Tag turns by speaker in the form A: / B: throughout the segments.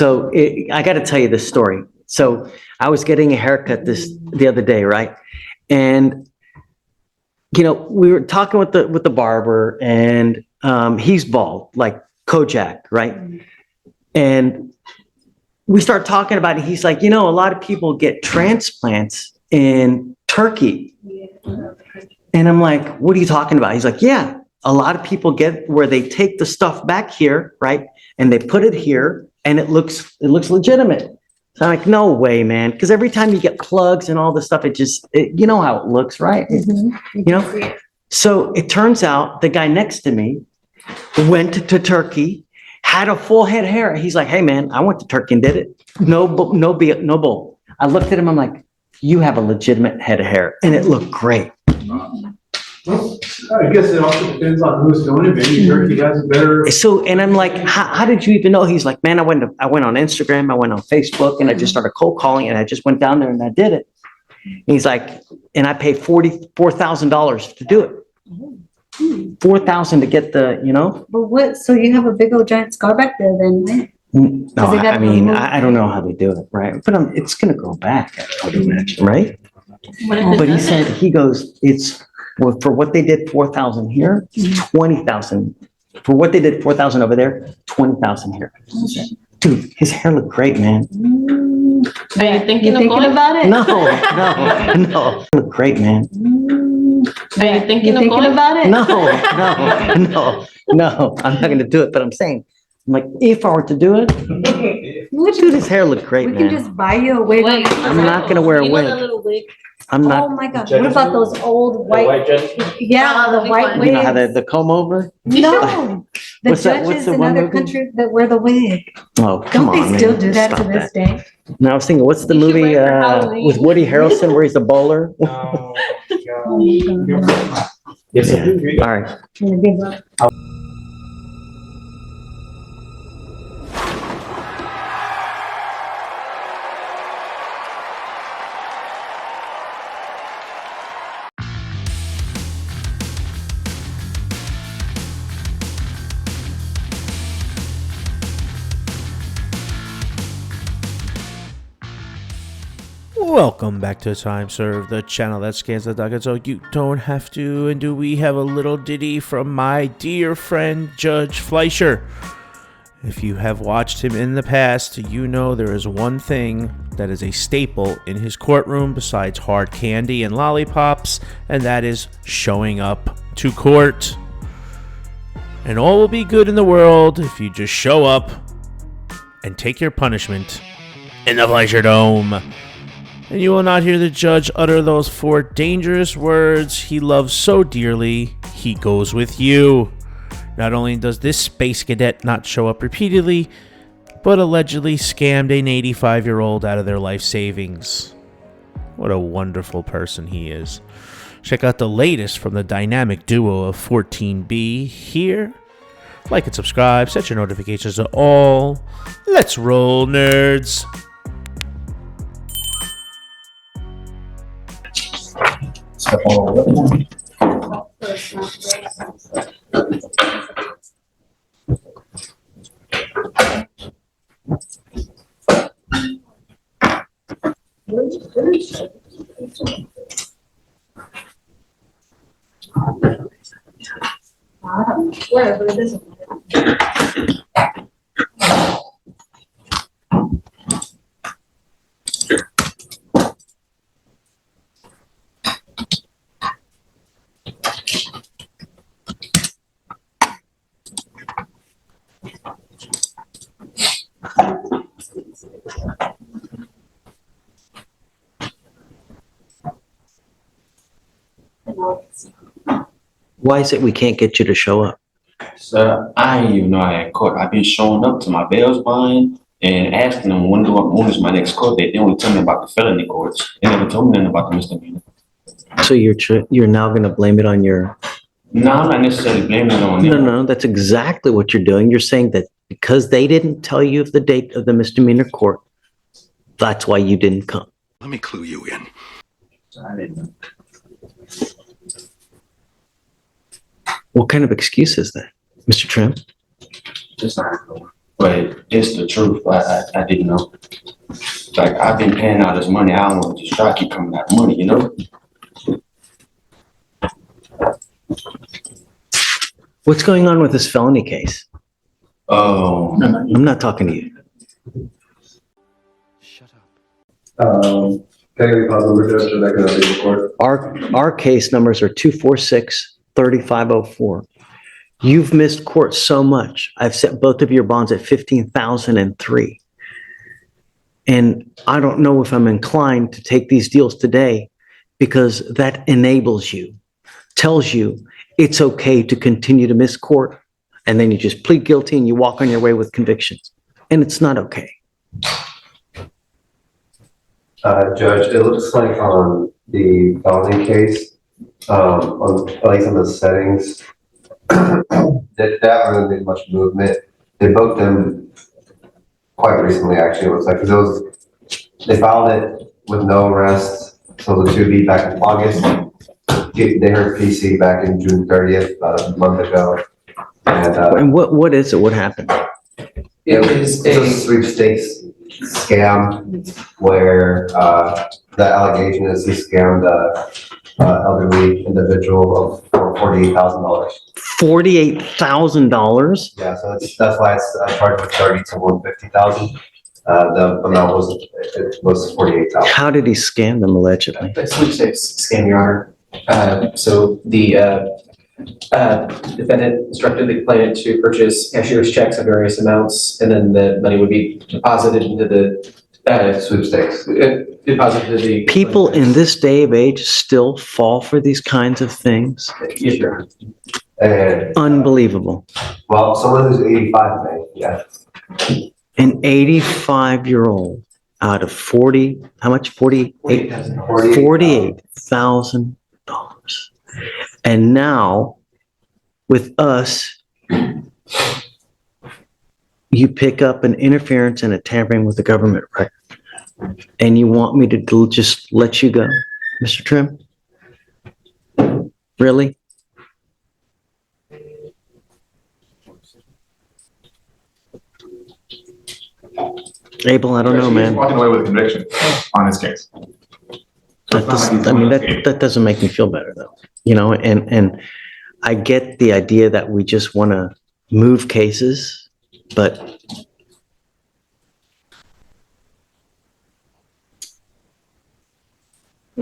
A: So I got to tell you this story. So I was getting a haircut the other day, right? And we were talking with the barber, and he's bald, like Kojak, right? And we start talking about it. He's like, a lot of people get transplants in Turkey. And I'm like, what are you talking about? He's like, yeah, a lot of people get where they take the stuff back here, right? And they put it here, and it looks legitimate. So I'm like, no way, man. Because every time you get plugs and all this stuff, you know how it looks, right?
B: Mm-hmm.
A: So it turns out the guy next to me went to Turkey, had a full head of hair. He's like, hey, man, I went to Turkey and did it. No bull. I looked at him. I'm like, you have a legitimate head of hair. And it looked great.
C: Well, I guess it also depends on who's doing it. Maybe Turkey has a better.
A: So, and I'm like, how did you even know? He's like, man, I went on Instagram, I went on Facebook, and I just started cold calling, and I just went down there and I did it. And he's like, and I paid $44,000 to do it. $4,000 to get the.
B: But what? So you have a big old giant scar back there, then? Right?
A: No, I mean, I don't know how they do it, right? But it's gonna grow back, I would imagine, right? But he said, it's. Well, for what they did, 4,000 here, 20,000. For what they did, 4,000 over there, 20,000 here. Dude, his hair looked great, man.
D: Are you thinking
B: about it?
A: No. Looked great, man.
D: Are you thinking
B: about it?
A: No. I'm not gonna do it, but I'm saying, like, if I were to do it, dude, his hair looked great, man.
B: We can just buy you a wig.
A: I'm not gonna wear a wig. I'm not.
B: Oh my God! What about those old white? Yeah, the white wigs.
A: You know how the comb over?
B: No, the judges in other countries that wear the wig.
A: Oh, come on,
B: Don't they still do that to this day?
A: No, I was thinking, what's the movie with Woody Harrelson where he's a bowler?
C: Oh, yes,
A: Yeah. All right.
E: Welcome back to Time Serve, the channel that scans the docket so you don't have to. And do we have a little ditty from my dear friend Judge Fleischer? If you have watched him in the past, you know there is one thing that is a staple in his courtroom besides hard candy and lollipops, and that is showing up to court. And all will be good in the world if you just show up and take your punishment in the Fleischer Dome. And you will not hear the judge utter those 4 dangerous words he loves so dearly. He goes with you. Not only does this space cadet not show up repeatedly, but allegedly scammed an 85-year-old out of their life savings. What a wonderful person he is. Check out the latest from the dynamic duo of 14B here. Like and subscribe, set your notifications to all. Let's roll, nerds.
B: Whatever it is.
A: Why is it we can't get you to show up?
F: Sir, I didn't even know I had court. I've been showing up to my bail's buying and asking them when is my next court date. They only tell me about the felony courts. They never told me nothing about the misdemeanor.
A: So you're now going to blame it on your...
F: No, I'm not necessarily blaming it on them.
A: No, that's exactly what you're doing. You're saying that because they didn't tell you of the date of the misdemeanor court, that's why you didn't come.
G: Let me clue you in.
F: I didn't know.
A: What kind of excuse is that, Mr. Trim?
F: Just not going. But it's the truth. I didn't know. Like, I've been paying out this money. I don't want to just try to keep coming out money, you know?
A: What's going on with this felony case?
F: Oh,
A: I'm not talking to you.
C: Can I pause number, Judge, so that can update the court?
A: Our case numbers are 246-3504. You've missed court so much. I've set both of your bonds at 15,003. And I don't know if I'm inclined to take these deals today because that enables you, tells you it's okay to continue to miss court. And then you just plead guilty and you walk on your way with convictions. And it's not okay.
G: Judge, it looks like on the felony case, on, at least on the settings, that hasn't been much movement. They booked them quite recently, actually, it looks like, because they filed it with no arrest, so the 2B back in August. They heard PC back in June 30th, about a month ago.
A: And what is it? What happened?
G: It was a sweepstakes scam where the allegation is he scammed elderly individual for $48,000.
A: $48,000?
G: Yeah, so that's why it's charged with 30 to 150,000. The amount was 48,000.
A: How did he scam them allegedly?
H: A sweepstakes scam, Your Honor. So the defendant instructed the complainant to purchase cashier's checks of various amounts, and then the money would be deposited into the
G: Sweepstakes.
H: deposited to the
A: People in this day of age still fall for these kinds of things?
H: Yes, Your Honor.
G: And
A: Unbelievable.
G: well, someone who's 85 may, yeah.
A: An 85-year-old out of 40, how much? 48? $48,000. And now, with us, you pick up an interference and a tampering with the government record. And you want me to just let you go, Mr. Trim? Really? Abel, I don't know, man.
I: Walking away with a conviction on his case.
A: That doesn't, I mean, that doesn't make me feel better though, you know, and I get the idea that we just want to move cases, but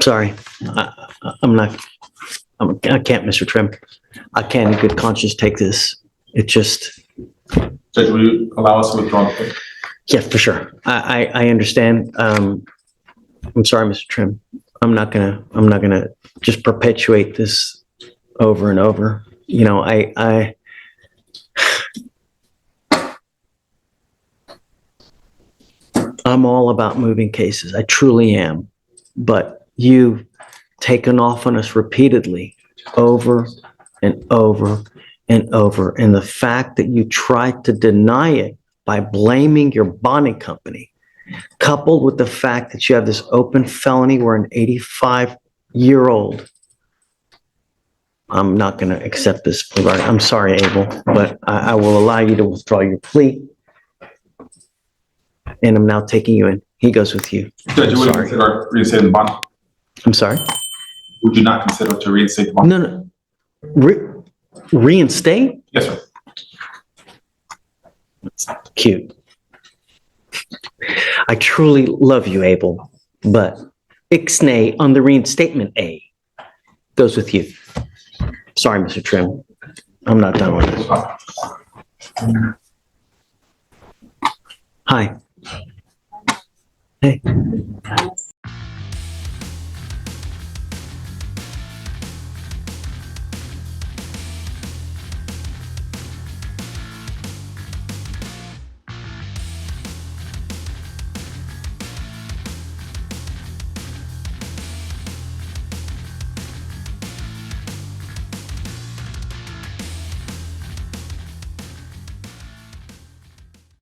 A: sorry, I can't, Mr. Trim. I can't in good conscience take this. It just,
I: Judge, will you allow us to withdraw the plea?
A: yeah, for sure. I understand. I'm sorry, Mr. Trim. I'm not gonna just perpetuate this over and over. You know, I'm all about moving cases. I truly am. But you've taken off on us repeatedly, over and over and over. And the fact that you tried to deny it by blaming your bonding company, coupled with the fact that you have this open felony where an 85-year-old, I'm not going to accept this plea. I'm sorry, Abel, but I will allow you to withdraw your plea. And I'm now taking you in. He goes with you.
I: Judge, you would
A: Sorry.
I: consider reinstating the bond?
A: I'm sorry?
I: Would you not consider to reinstate the bond?
A: No. Reinstate?
I: Yes, sir.
A: Cute. I truly love you, Abel, but ixnay on the reinstatement A goes with you. Sorry, Mr. Trim. I'm not done with this. Hi. Hey.